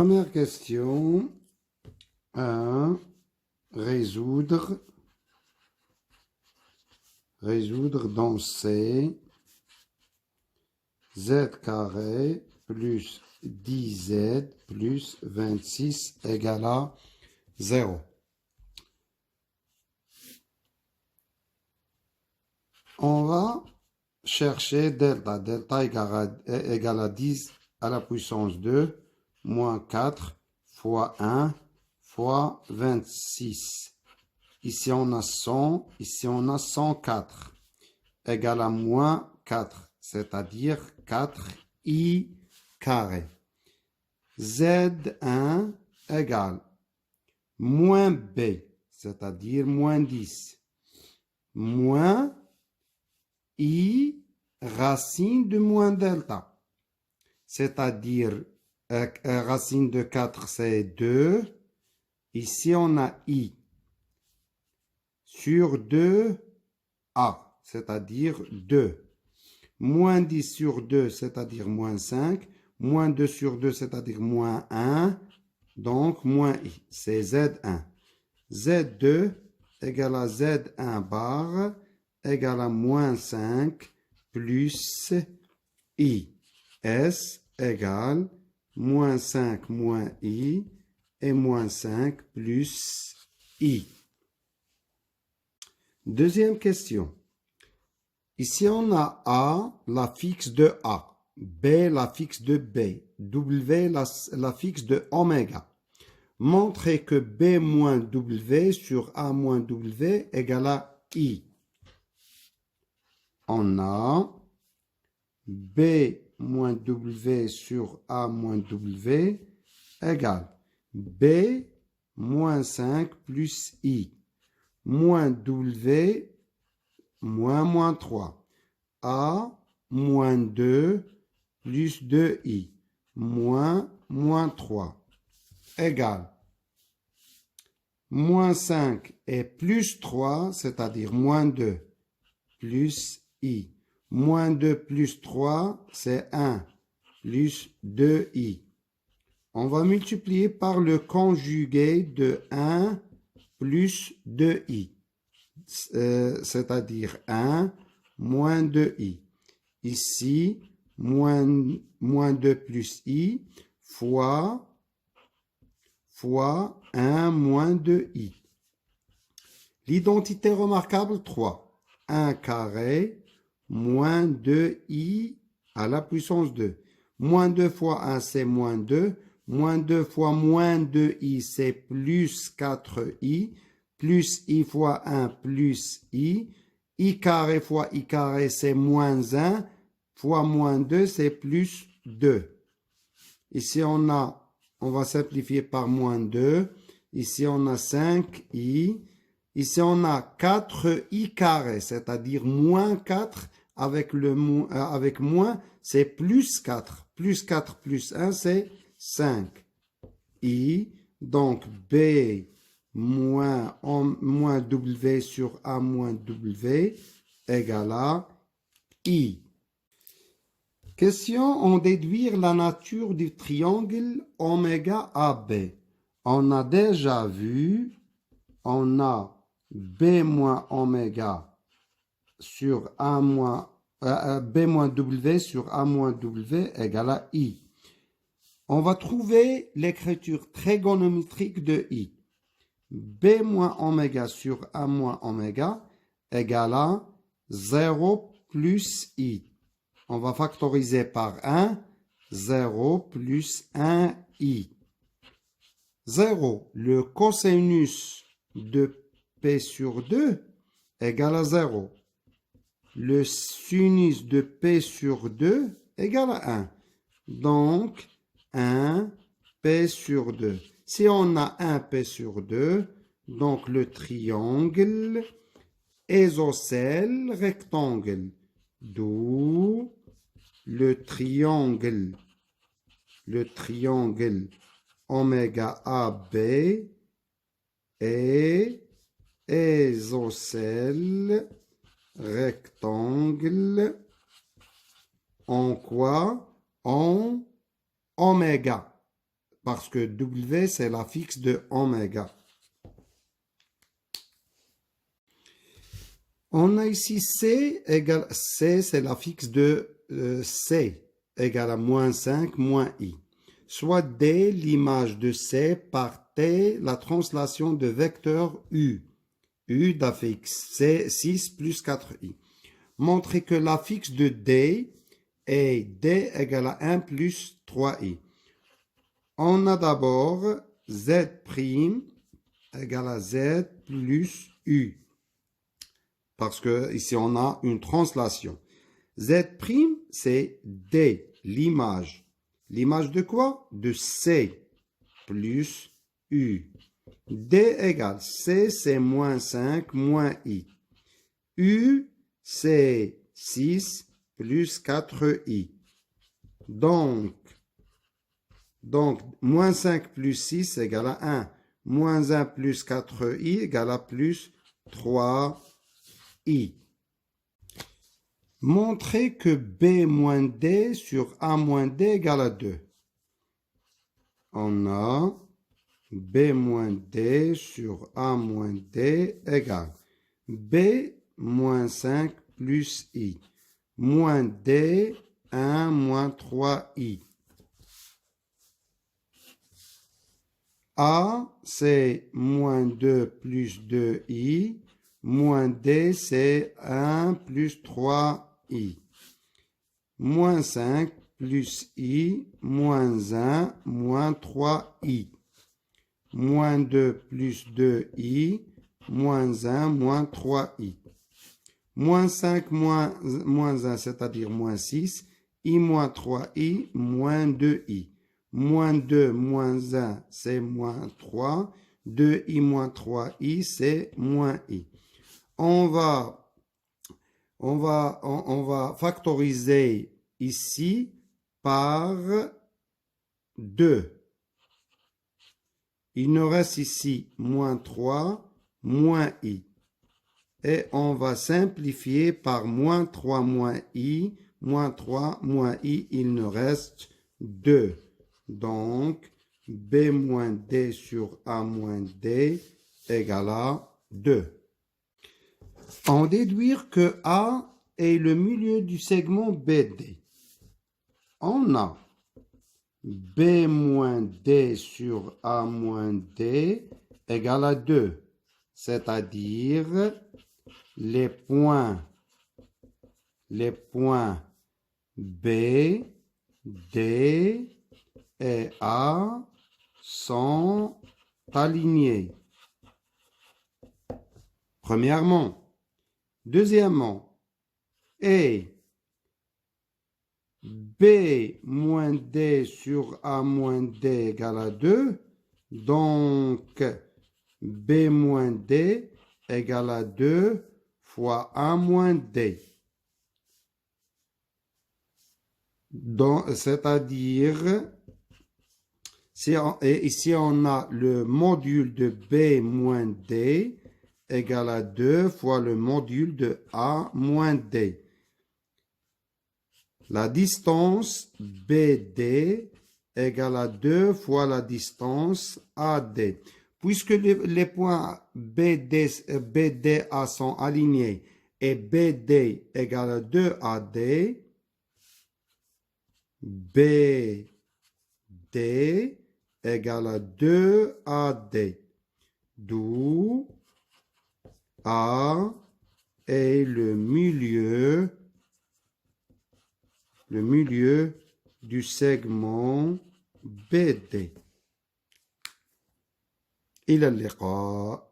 Première question. 1. Résoudre dans C. Z carré plus 10Z plus 26 égale à 0. On va chercher delta. Delta égale à 10 à la puissance 2 moins 4 fois 1 fois 26. Ici on a 100, ici on a 104 égale à moins 4, c'est-à-dire 4i carré. Z1 égale moins B, c'est-à-dire moins 10, moins I racine de moins delta, c'est-à-dire racine de 4 c'est 2, ici on a I sur 2A, c'est-à-dire 2, moins 10 sur 2, c'est-à-dire moins 5, moins 2 sur 2, c'est-à-dire moins 1, donc moins I, c'est Z1. Z2 égale à Z1 bar égale à moins 5 plus I. S égale moins 5 moins I et moins 5 plus I. Deuxième question. Ici, on a A, la fixe de A, B, la fixe de B, W, la fixe de oméga. Montrez que B moins W sur A moins W égale à I. On a B moins W sur A moins W égale B moins 5 plus I moins W moins 3. A moins 2 plus 2I moins 3 égale moins 5 et plus 3, c'est-à-dire moins 2 plus I. Moins 2 plus 3, c'est 1 plus 2I. On va multiplier par le conjugué de 1 plus 2I. C'est-à-dire 1 moins 2i. Ici, moins 2 plus i fois 1 moins 2i. L'identité remarquable 3. 1 carré moins 2i à la puissance 2. Moins 2 fois 1, c'est moins 2. Moins 2 fois moins 2i, c'est plus 4i. Plus i fois 1 plus i. I carré fois i carré, c'est moins 1. Fois moins 2, c'est plus 2. Ici, on va simplifier par moins 2. Ici, on a 5i. Ici, on a 4i carré, c'est-à-dire moins 4 avec moins, c'est plus 4. Plus 4 plus 1, c'est 5i. Donc, B moins W sur A moins W égale à I. Question, on déduire la nature du triangle oméga AB. On a déjà vu, on a B moins oméga sur A moins, B moins W sur A moins W égale à I. On va trouver l'écriture trigonométrique de I. B moins oméga sur A moins oméga égale à 0 plus I. On va factoriser par 1, 0 plus 1i. 0, le cosinus de P sur 2 égale à 0. Le sinus de P sur 2 égale à 1. Donc, 1 P sur 2. Si on a 1 P sur 2, donc le triangle isocèle rectangle, d'où le triangle oméga AB est isocèle rectangle en quoi? En oméga. parce que W, c'est l'affixe de oméga. On a ici C égale C, c'est l'affixe de C, égale à moins 5, moins I. Soit D, l'image de C, par T, la translation de vecteur U. U d'affixe C, 6 plus 4I. Montrer que l'affixe de D est D égale à 1 plus 3I. On a d'abord Z' égale à Z plus U. Parce que ici on a une translation. Z', c'est D, l'image. L'image de quoi? De C plus U. D égale C, c'est moins 5, moins I. U, c'est 6 plus 4I. Donc, moins 5 plus 6 égale à 1. Moins 1 plus 4i égale à plus 3i. Montrer que B moins D sur A moins D égale à 2. On a B moins D sur A moins D égale B moins 5 plus I. Moins D, 1 moins 3I. A, c'est moins 2 plus 2i. Moins D, c'est 1 plus 3i. Moins 5 plus i, moins 1, moins 3i. Moins 2 plus 2i, moins 1, moins 3i. Moins 5 moins 1, c'est-à-dire moins 6. I moins 3i, moins 2i. Moins 2 moins 1, c'est moins 3. 2i moins 3i, c'est moins i. On va factoriser ici par 2. Il nous reste ici moins 3, moins i. Et on va simplifier par moins 3 moins i, moins 3 moins i, il nous reste 2. Donc, B moins D sur A moins D égale à 2. On déduire que A est le milieu du segment BD. On a B moins D sur A moins D égale à 2. C'est-à-dire les points B, D et A sont alignés. Premièrement. Deuxièmement, et B moins D sur A moins D égale à 2. Donc, B moins D égale à 2 fois A moins D. C'est-à-dire, ici on a le module de B moins D égale à 2 fois le module de A moins D. La distance BD égale à 2 fois la distance AD. Puisque les points BDA sont alignés et BD égale à 2 AD, BD égale à 2 AD. D'où A est le milieu du segment BD. إلى اللقاء.